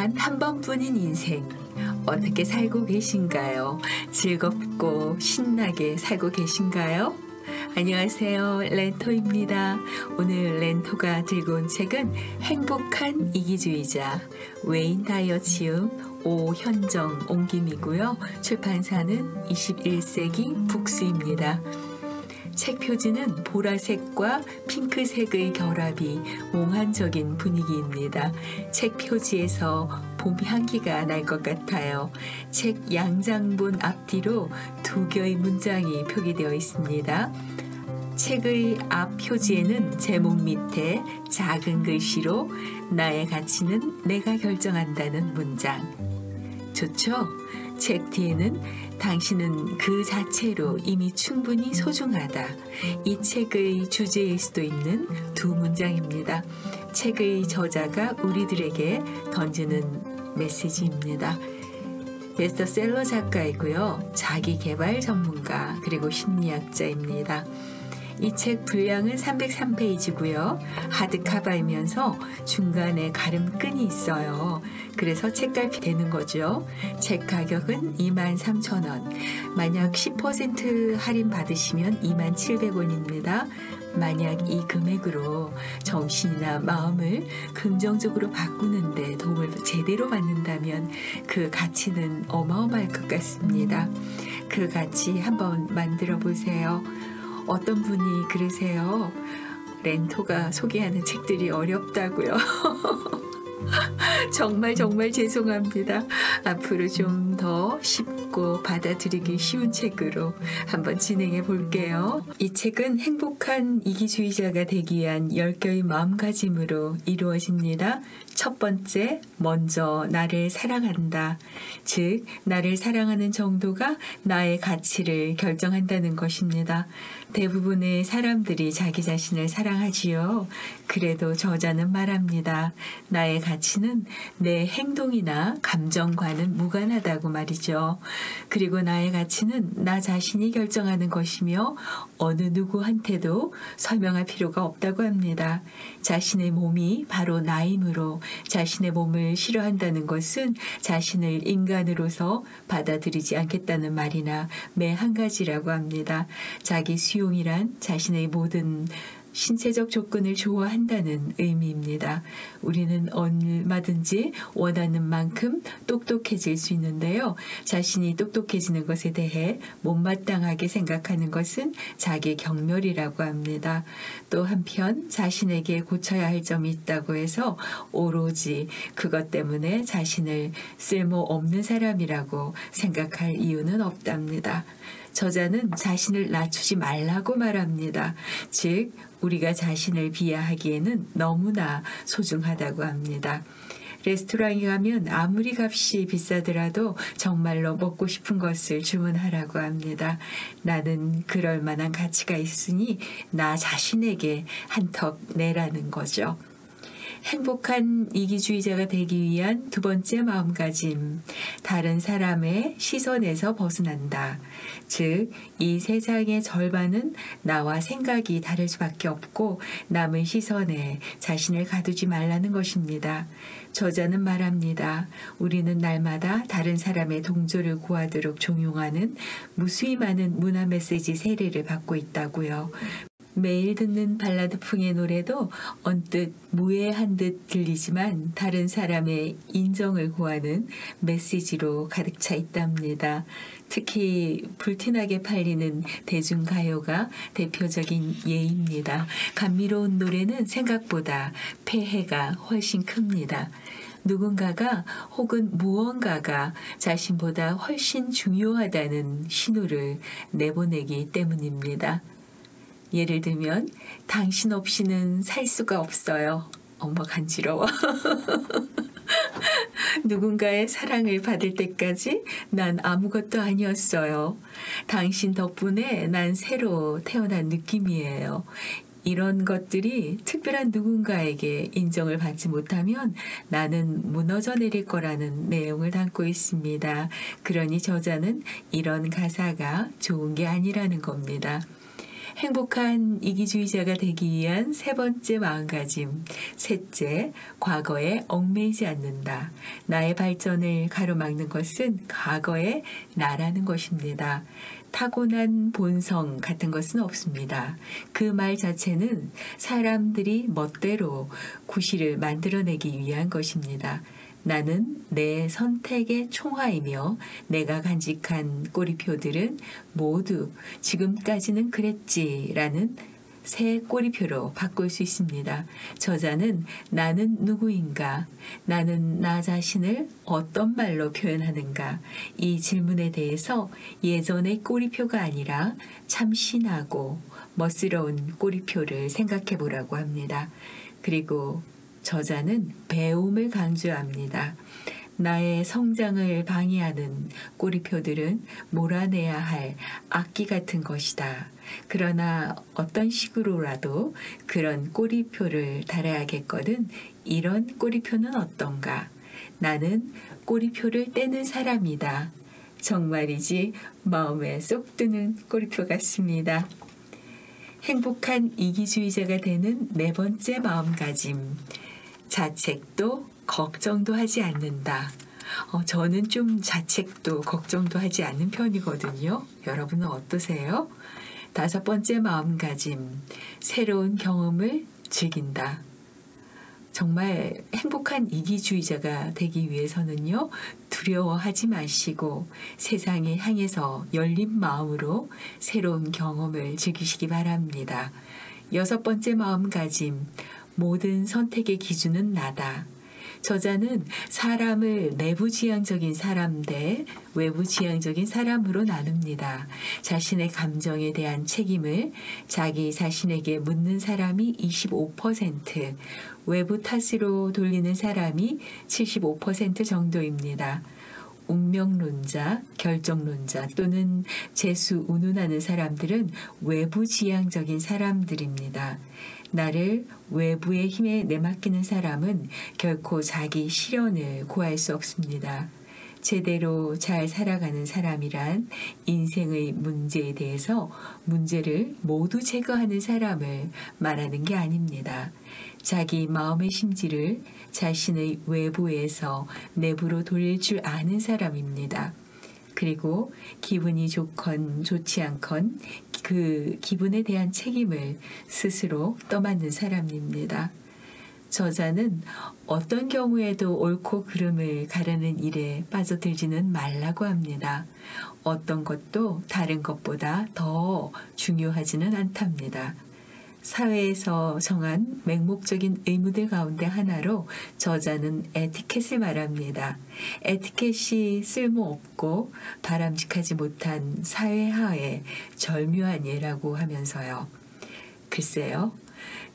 단 한 번뿐인 인생 어떻게 살고 계신가요? 즐겁고 신나게 살고 계신가요? 안녕하세요. 렌토입니다. 오늘 렌토가 들고 온 책은 행복한 이기주의자 웨인 다이어치움 오현정 옮김이고요. 출판사는 21세기 북스입니다. 책 표지는 보라색과 핑크색의 결합이 몽환적인 분위기입니다. 책 표지에서 봄 향기가 날 것 같아요. 책 양장본 앞뒤로 두 개의 문장이 표기되어 있습니다. 책의 앞 표지에는 제목 밑에 작은 글씨로 나의 가치는 내가 결정한다는 문장. 좋죠? 책 뒤에는 당신은 그 자체로 이미 충분히 소중하다. 이 책의 주제일 수도 있는 두 문장입니다. 책의 저자가 우리들에게 던지는 메시지입니다. 베스트셀러 작가이고요. 자기개발 전문가 그리고 심리학자입니다. 이 책 분량은 303페이지고요. 하드카바이면서 중간에 가름끈이 있어요. 그래서 책갈피 되는 거죠. 책 가격은 23,000원. 만약 10% 할인 받으시면 27,000원입니다. 만약 이 금액으로 정신이나 마음을 긍정적으로 바꾸는데 도움을 제대로 받는다면 그 가치는 어마어마할 것 같습니다. 그 가치 한번 만들어 보세요. 어떤 분이 그러세요. 렌토가 소개하는 책들이 어렵다고요. 정말 죄송합니다. 앞으로 좀 더 쉽고 받아들이기 쉬운 책으로 한번 진행해 볼게요. 이 책은 행복한 이기주의자가 되기 위한 10개의 마음가짐으로 이루어집니다. 첫 번째, 먼저 나를 사랑한다. 즉, 나를 사랑하는 정도가 나의 가치를 결정한다는 것입니다. 대부분의 사람들이 자기 자신을 사랑하지요. 그래도 저자는 말합니다. 나의 가치는 내 행동이나 감정과는 무관하다고 말이죠. 그리고 나의 가치는 나 자신이 결정하는 것이며 어느 누구한테도 설명할 필요가 없다고 합니다. 자신의 몸이 바로 나이므로 자신의 몸을 싫어한다는 것은 자신을 인간으로서 받아들이지 않겠다는 말이나 매 한 가지라고 합니다. 자기 수용이란 자신의 모든 신체적 조건을 좋아한다는 의미입니다. 우리는 얼마든지 원하는 만큼 똑똑해질 수 있는데요. 자신이 똑똑해지는 것에 대해 못마땅하게 생각하는 것은 자기 경멸이라고 합니다. 또 한편 자신에게 고쳐야 할 점이 있다고 해서 오로지 그것 때문에 자신을 쓸모없는 사람이라고 생각할 이유는 없답니다. 저자는 자신을 낮추지 말라고 말합니다. 즉, 우리가 자신을 비하하기에는 너무나 소중하다고 합니다. 레스토랑에 가면 아무리 값이 비싸더라도 정말로 먹고 싶은 것을 주문하라고 합니다. 나는 그럴 만한 가치가 있으니 나 자신에게 한턱 내라는 거죠. 행복한 이기주의자가 되기 위한 두 번째 마음가짐, 다른 사람의 시선에서 벗어난다. 즉, 이 세상의 절반은 나와 생각이 다를 수밖에 없고 남의 시선에 자신을 가두지 말라는 것입니다. 저자는 말합니다. 우리는 날마다 다른 사람의 동조를 구하도록 종용하는 무수히 많은 문화 메시지 세례를 받고 있다고요. 매일 듣는 발라드풍의 노래도 언뜻 무해한 듯 들리지만 다른 사람의 인정을 구하는 메시지로 가득 차 있답니다. 특히 불티나게 팔리는 대중가요가 대표적인 예입니다. 감미로운 노래는 생각보다 폐해가 훨씬 큽니다. 누군가가 혹은 무언가가 자신보다 훨씬 중요하다는 신호를 내보내기 때문입니다. 예를 들면 당신 없이는 살 수가 없어요. 어머 간지러워. 누군가의 사랑을 받을 때까지 난 아무것도 아니었어요. 당신 덕분에 난 새로 태어난 느낌이에요. 이런 것들이 특별한 누군가에게 인정을 받지 못하면 나는 무너져 내릴 거라는 내용을 담고 있습니다. 그러니 저자는 이런 가사가 좋은 게 아니라는 겁니다. 행복한 이기주의자가 되기 위한 세 번째 마음가짐. 셋째, 과거에 얽매이지 않는다. 나의 발전을 가로막는 것은 과거의 나라는 것입니다. 타고난 본성 같은 것은 없습니다. 그 말 자체는 사람들이 멋대로 구실을 만들어내기 위한 것입니다. 나는 내 선택의 총화이며 내가 간직한 꼬리표들은 모두 지금까지는 그랬지라는 새 꼬리표로 바꿀 수 있습니다. 저자는 나는 누구인가? 나는 나 자신을 어떤 말로 표현하는가? 이 질문에 대해서 예전의 꼬리표가 아니라 참 신하고 멋스러운 꼬리표를 생각해 보라고 합니다. 그리고 저자는 배움을 강조합니다. 나의 성장을 방해하는 꼬리표들은 몰아내야 할 악기 같은 것이다. 그러나 어떤 식으로라도 그런 꼬리표를 달아야겠거든. 이런 꼬리표는 어떤가? 나는 꼬리표를 떼는 사람이다. 정말이지 마음에 쏙 드는 꼬리표 같습니다. 행복한 이기주의자가 되는 네 번째 마음가짐. 자책도 걱정도 하지 않는다. 저는 좀 자책도 걱정도 하지 않는 편이거든요. 여러분은 어떠세요? 다섯 번째 마음가짐. 새로운 경험을 즐긴다. 정말 행복한 이기주의자가 되기 위해서는요. 두려워하지 마시고 세상에 향해서 열린 마음으로 새로운 경험을 즐기시기 바랍니다. 여섯 번째 마음가짐. 모든 선택의 기준은 나다. 저자는 사람을 내부지향적인 사람 대 외부지향적인 사람으로 나눕니다. 자신의 감정에 대한 책임을 자기 자신에게 묻는 사람이 25%, 외부 탓으로 돌리는 사람이 75% 정도입니다. 운명론자, 결정론자 또는 재수운운하는 사람들은 외부지향적인 사람들입니다. 나를 외부의 힘에 내맡기는 사람은 결코 자기 실현을 구할 수 없습니다. 제대로 잘 살아가는 사람이란 인생의 문제에 대해서 문제를 모두 제거하는 사람을 말하는 게 아닙니다. 자기 마음의 심지를 자신의 외부에서 내부로 돌릴 줄 아는 사람입니다. 그리고 기분이 좋건 좋지 않건 그 기분에 대한 책임을 스스로 떠맡는 사람입니다. 저자는 어떤 경우에도 옳고 그름을 가르는 일에 빠져들지는 말라고 합니다. 어떤 것도 다른 것보다 더 중요하지는 않답니다. 사회에서 정한 맹목적인 의무들 가운데 하나로 저자는 에티켓을 말합니다. 에티켓이 쓸모없고 바람직하지 못한 사회하에 절묘한 예라고 하면서요. 글쎄요.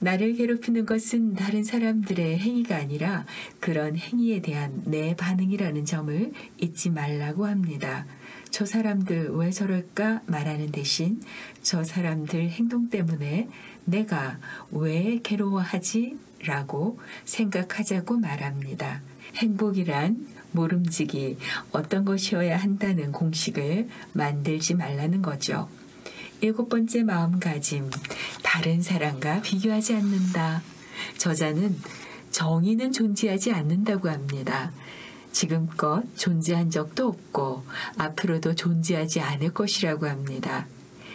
나를 괴롭히는 것은 다른 사람들의 행위가 아니라 그런 행위에 대한 내 반응이라는 점을 잊지 말라고 합니다. 저 사람들 왜 저럴까 말하는 대신 저 사람들 행동 때문에 내가 왜 괴로워하지? 라고 생각하자고 말합니다. 행복이란 모름지기 어떤 것이어야 한다는 공식을 만들지 말라는 거죠. 일곱 번째 마음가짐. 다른 사람과 비교하지 않는다. 저자는 정의는 존재하지 않는다고 합니다. 지금껏 존재한 적도 없고 앞으로도 존재하지 않을 것이라고 합니다.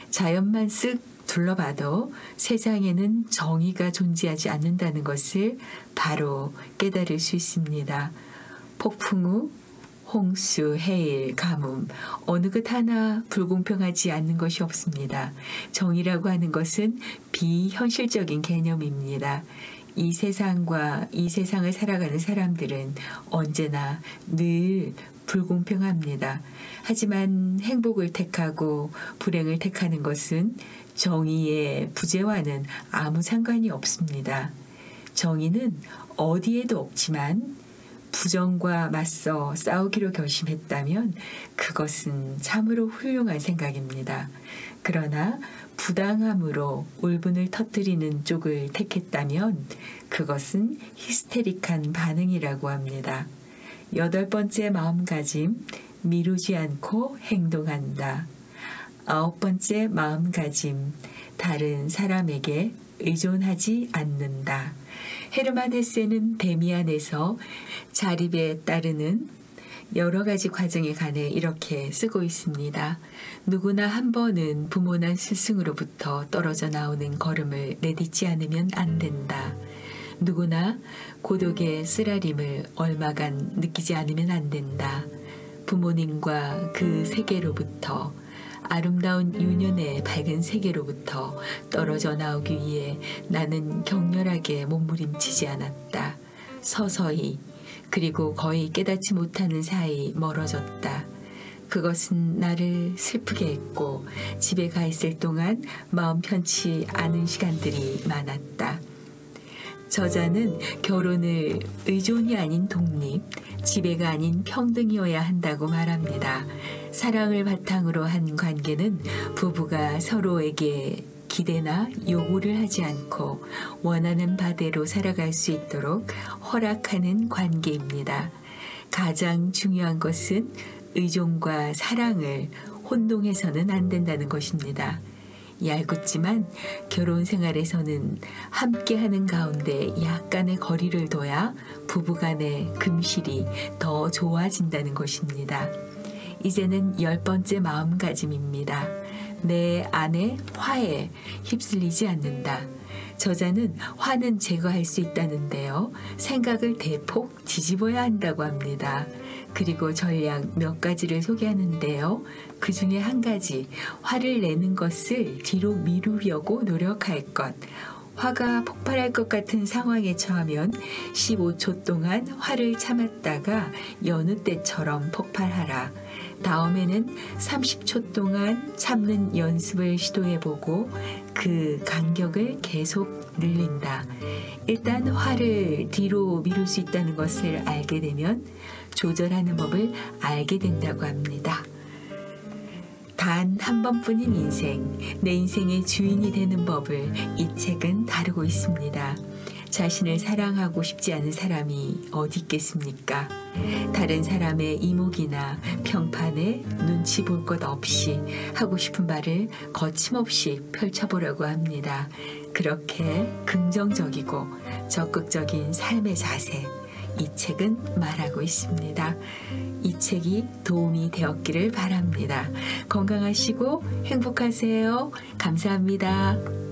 자연만 쓱 둘러봐도 세상에는 정의가 존재하지 않는다는 것을 바로 깨달을 수 있습니다. 폭풍 후 홍수, 해일, 가뭄 어느 것 하나 불공평하지 않는 것이 없습니다. 정의라고 하는 것은 비현실적인 개념입니다. 이 세상과 이 세상을 살아가는 사람들은 언제나 늘 불공평합니다. 하지만 행복을 택하고 불행을 택하는 것은 정의의 부재와는 아무 상관이 없습니다. 정의는 어디에도 없지만 부정과 맞서 싸우기로 결심했다면 그것은 참으로 훌륭한 생각입니다. 그러나 부당함으로 울분을 터뜨리는 쪽을 택했다면 그것은 히스테릭한 반응이라고 합니다. 여덟 번째 마음가짐, 미루지 않고 행동한다. 아홉 번째 마음가짐, 다른 사람에게 의존하지 않는다. 헤르만 헤세는 데미안에서 자립에 따르는 여러 가지 과정에 관해 이렇게 쓰고 있습니다. 누구나 한 번은 부모나 스승으로부터 떨어져 나오는 걸음을 내딛지 않으면 안 된다. 누구나 고독의 쓰라림을 얼마간 느끼지 않으면 안 된다. 부모님과 그 세계로부터 아름다운 유년의 밝은 세계로부터 떨어져 나오기 위해 나는 격렬하게 몸부림치지 않았다. 서서히 그리고 거의 깨닫지 못하는 사이 멀어졌다. 그것은 나를 슬프게 했고 집에 가 있을 동안 마음 편치 않은 시간들이 많았다. 저자는 결혼을 의존이 아닌 독립, 지배가 아닌 평등이어야 한다고 말합니다. 사랑을 바탕으로 한 관계는 부부가 서로에게 기대나 요구를 하지 않고 원하는 바대로 살아갈 수 있도록 허락하는 관계입니다. 가장 중요한 것은 의존과 사랑을 혼동해서는 안 된다는 것입니다. 얄궂지만 결혼 생활에서는 함께하는 가운데 약간의 거리를 둬야 부부간의 금실이 더 좋아진다는 것입니다. 이제는 10번째 마음가짐입니다. 내 안의 화에 휩쓸리지 않는다. 저자는 화는 제거할 수 있다는데요. 생각을 대폭 뒤집어야 한다고 합니다. 그리고 전략 몇 가지를 소개하는데요. 그 중에 한 가지, 화를 내는 것을 뒤로 미루려고 노력할 것. 화가 폭발할 것 같은 상황에 처하면 15초 동안 화를 참았다가 여느 때처럼 폭발하라. 다음에는 30초 동안 참는 연습을 시도해보고 그 간격을 계속 늘린다. 일단 화를 뒤로 미룰 수 있다는 것을 알게 되면 조절하는 법을 알게 된다고 합니다. 단 한 번뿐인 인생, 내 인생의 주인이 되는 법을 이 책은 다루고 있습니다. 자신을 사랑하고 싶지 않은 사람이 어디 있겠습니까? 다른 사람의 이목이나 평판에 눈치 볼 것 없이 하고 싶은 말을 거침없이 펼쳐보려고 합니다. 그렇게 긍정적이고 적극적인 삶의 자세, 이 책은 말하고 있습니다. 이 책이 도움이 되었기를 바랍니다. 건강하시고 행복하세요. 감사합니다.